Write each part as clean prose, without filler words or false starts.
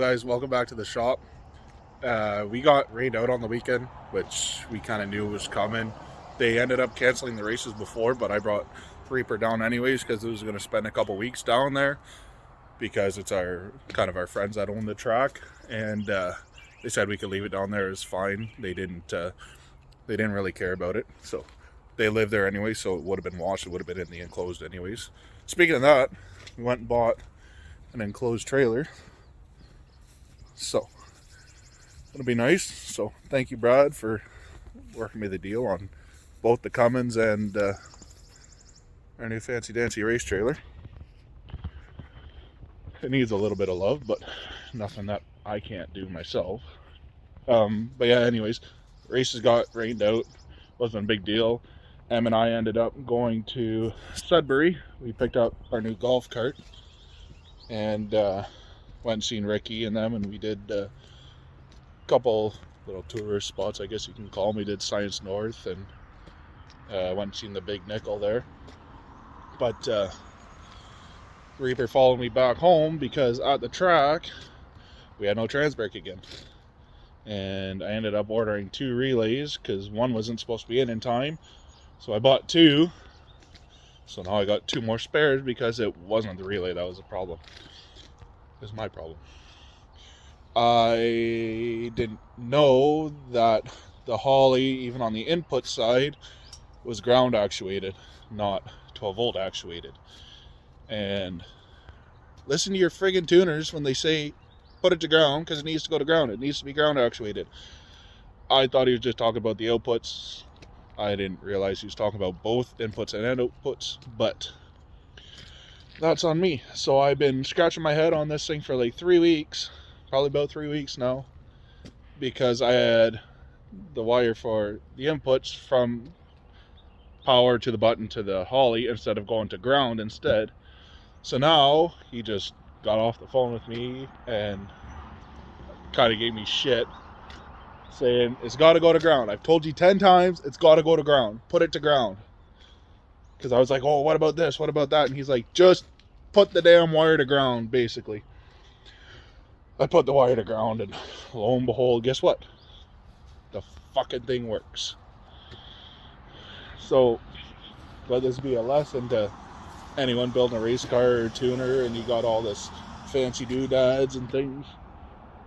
guys, welcome back to the shop. We got rained out on the weekend, which we kind of knew was coming. They ended up canceling the races before, but I brought Reaper down anyways because it was going to spend a couple weeks down there because it's our friends that own the track, and they said we could leave it down there as fine. They didn't really care about it, so they live there anyway. So it would have been washed. It would have been in the enclosed anyways. Speaking of that, we went and bought an enclosed trailer. So it'll be nice. So thank you, Brad, for working me the deal on both the Cummins and our new fancy dancy race trailer. It needs a little bit of love, but nothing that I can't do myself. But yeah, anyways, races got rained out. Wasn't a big deal. Em and I ended up going to Sudbury. We picked up our new golf cart and went and seen Ricky and them, and we did couple little tourist spots, I guess you can call them. We did Science North and went and seen the Big Nickel there. But Reaper followed me back home because at the track we had no trans brake again. And I ended up ordering 2 relays because one wasn't supposed to be in time. So I bought 2. So now I got 2 more spares because it wasn't the relay that was the problem. It was my problem. I didn't know that the Holly, even on the input side, was ground actuated, not 12 volt actuated. And listen to your friggin' tuners when they say put it to ground because it needs to go to ground. It needs to be ground actuated. I thought he was just talking about the outputs. I didn't realize he was talking about both inputs and outputs, but that's on me. So I've been scratching my head on this thing for like 3 weeks. Probably about 3 weeks now, because I had the wire for the inputs from power to the button to the Holly instead of going to ground instead. So now he just got off the phone with me and kind of gave me shit, saying it's got to go to ground. I've told you 10 times it's got to go to ground. Put it to ground. Because I was like, oh, what about this? What about that? And he's like, just put the damn wire to ground, basically. I put the wire to ground, and lo and behold, guess what? The fucking thing works. So let this be a lesson to anyone building a race car or tuner and you got all this fancy doodads and things.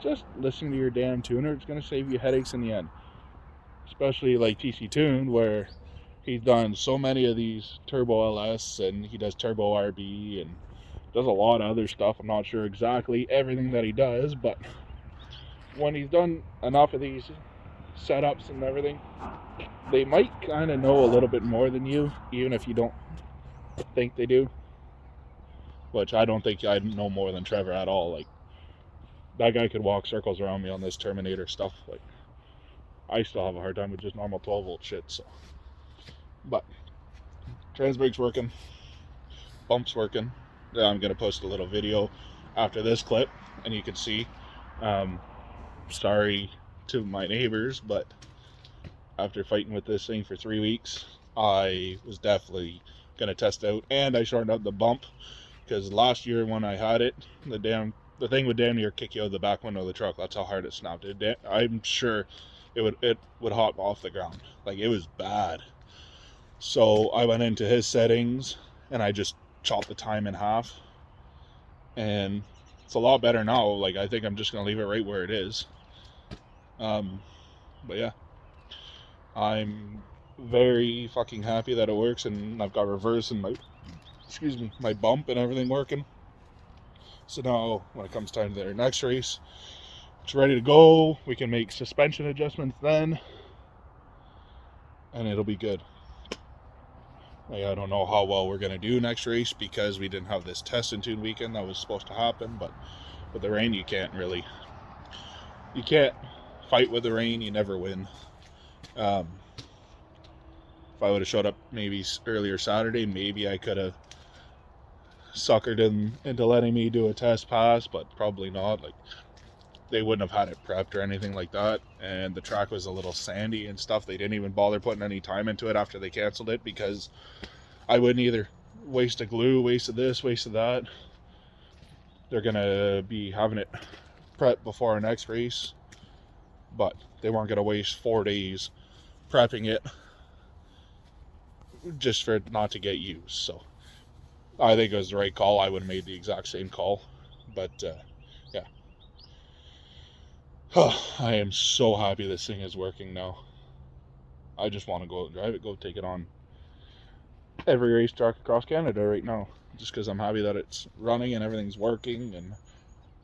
Just listen to your damn tuner. It's going to save you headaches in the end. Especially like TC Tuned, where he's done so many of these Turbo LS and he does Turbo RB and does a lot of other stuff. I'm not sure exactly everything that he does, but when he's done enough of these setups and everything, they might kind of know a little bit more than you, even if you don't think they do. Which I don't think I know more than Trevor at all. Like, that guy could walk circles around me on this Terminator stuff. Like, I still have a hard time with just normal 12 volt shit. So, but trans brake's working, bump's working. I'm gonna post a little video after this clip, and you can see. Sorry to my neighbors, but after fighting with this thing for 3 weeks, I was definitely gonna test out, and I shortened up the bump because last year when I had it, the thing would damn near kick you out of the back window of the truck. That's how hard it snapped. I'm sure it would hop off the ground. Like, it was bad. So I went into his settings and I just chopped the time in half, and it's a lot better now. Like, I think I'm just gonna leave it right where it is. But yeah, I'm very fucking happy that it works, and I've got reverse and my bump and everything working. So now when it comes time to their next race, it's ready to go. We can make suspension adjustments then, and it'll be good. I don't know how well we're gonna do next race because we didn't have this test and tune weekend that was supposed to happen, but with the rain you can't fight with the rain. You never win. If I would have showed up maybe earlier Saturday, maybe I could have suckered them into letting me do a test pass, but probably not. Like, they wouldn't have had it prepped or anything like that, and the track was a little sandy and stuff. They didn't even bother putting any time into it after they canceled it because I wouldn't either waste a glue, waste of this, waste of that. They're gonna be having it prep before our next race, but they weren't going to waste 4 days prepping it just for it not to get used. So I think it was the right call. I would have made the exact same call, but yeah. I am so happy this thing is working now. I just want to go out and drive it, go take it on every racetrack across Canada right now, just because I'm happy that it's running and everything's working. And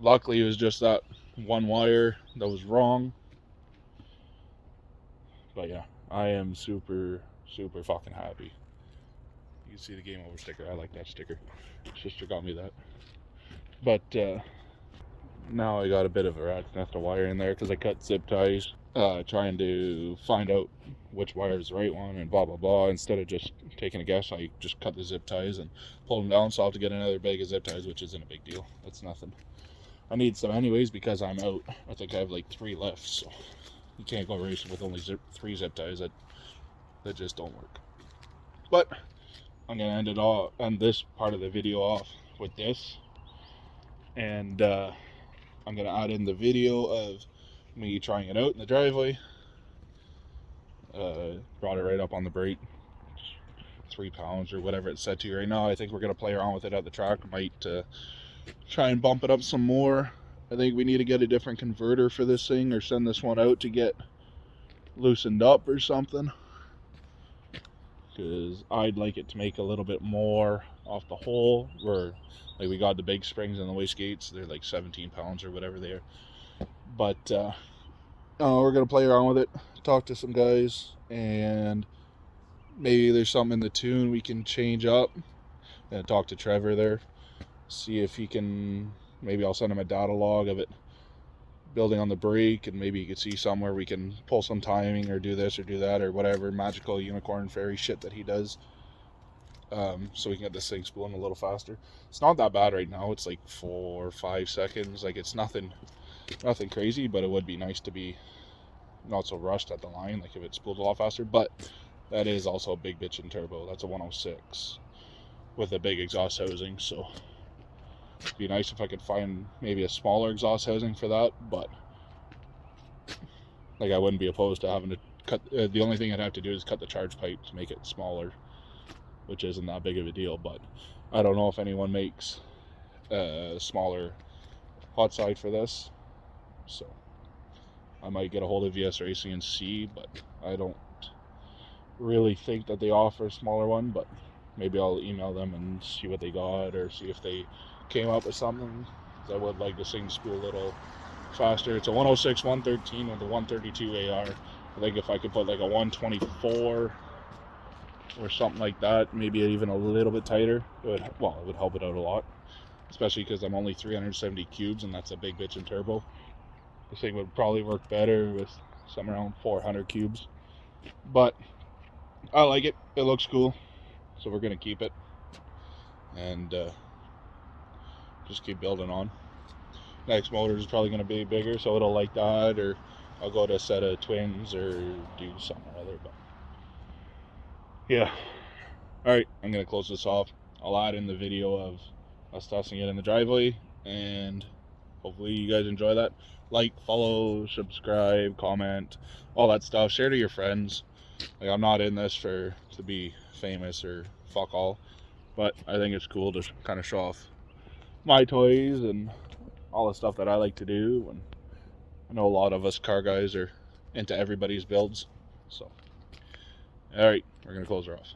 luckily it was just that one wire that was wrong. But yeah, I am super fucking happy. You can see the game over sticker. I like that sticker. Sister got me that. But now I got a bit of a rat's nest of wire in there because I cut zip ties, trying to find out which wire is the right one and blah blah blah. Instead of just taking a guess, I just cut the zip ties and pull them down, so I'll have to get another bag of zip ties, which isn't a big deal. That's nothing. I need some anyways because I'm out. I think I have like 3 left, so you can't go racing with only 3 zip ties. That just don't work. But I'm gonna end this part of the video off with this, and I'm gonna add in the video of me trying it out in the driveway. Brought it right up on the brake, 3 pounds or whatever it's set to right now. I think we're gonna play around with it at the track. Might try and bump it up some more. I think we need to get a different converter for this thing, or send this one out to get loosened up or something, because I'd like it to make a little bit more off the hole. Where like we got the big springs and the wastegates, they're like 17 pounds or whatever they are. But we're gonna play around with it, talk to some guys, and maybe there's something in the tune we can change up. And talk to Trevor there, see if he can. Maybe I'll send him a data log of it building on the brake, and maybe you could see somewhere we can pull some timing or do this or do that or whatever magical unicorn fairy shit that he does, so we can get this thing spooling a little faster. It's not that bad right now. It's like 4 or 5 seconds. Like, it's nothing crazy, but it would be nice to be not so rushed at the line, like if it spooled a lot faster. But that is also a big bitchin' turbo. That's a 106 with a big exhaust housing, so it'd be nice if I could find maybe a smaller exhaust housing for that. But like, I wouldn't be opposed to having to cut. The only thing I'd have to do is cut the charge pipe to make it smaller, which isn't that big of a deal. But I don't know if anyone makes a smaller hot side for this, so I might get a hold of VS Racing and see. But I don't really think that they offer a smaller one, but maybe I'll email them and see what they got, or see if they came up with something. I would like this thing to spool a little faster. It's a 106 113 with a 132 AR. I think if I could put like a 124 or something like that, maybe even a little bit tighter, it would help it out a lot, especially because I'm only 370 cubes, and that's a big bitch in turbo. This thing would probably work better with somewhere around 400 cubes, but I like it. It looks cool, so we're gonna keep it and just keep building on. Next motor is probably gonna be bigger, so it'll like that, or I'll go to a set of twins or do something or other. But yeah, all right, I'm gonna close this off. I'll add in the video of us testing it in the driveway, and hopefully you guys enjoy that. Like, follow, subscribe, comment, all that stuff. Share to your friends. Like, I'm not in this to be famous or fuck all, but I think it's cool to kind of show off my toys and all the stuff that I like to do. And I know a lot of us car guys are into everybody's builds. So, all right, we're gonna close her off.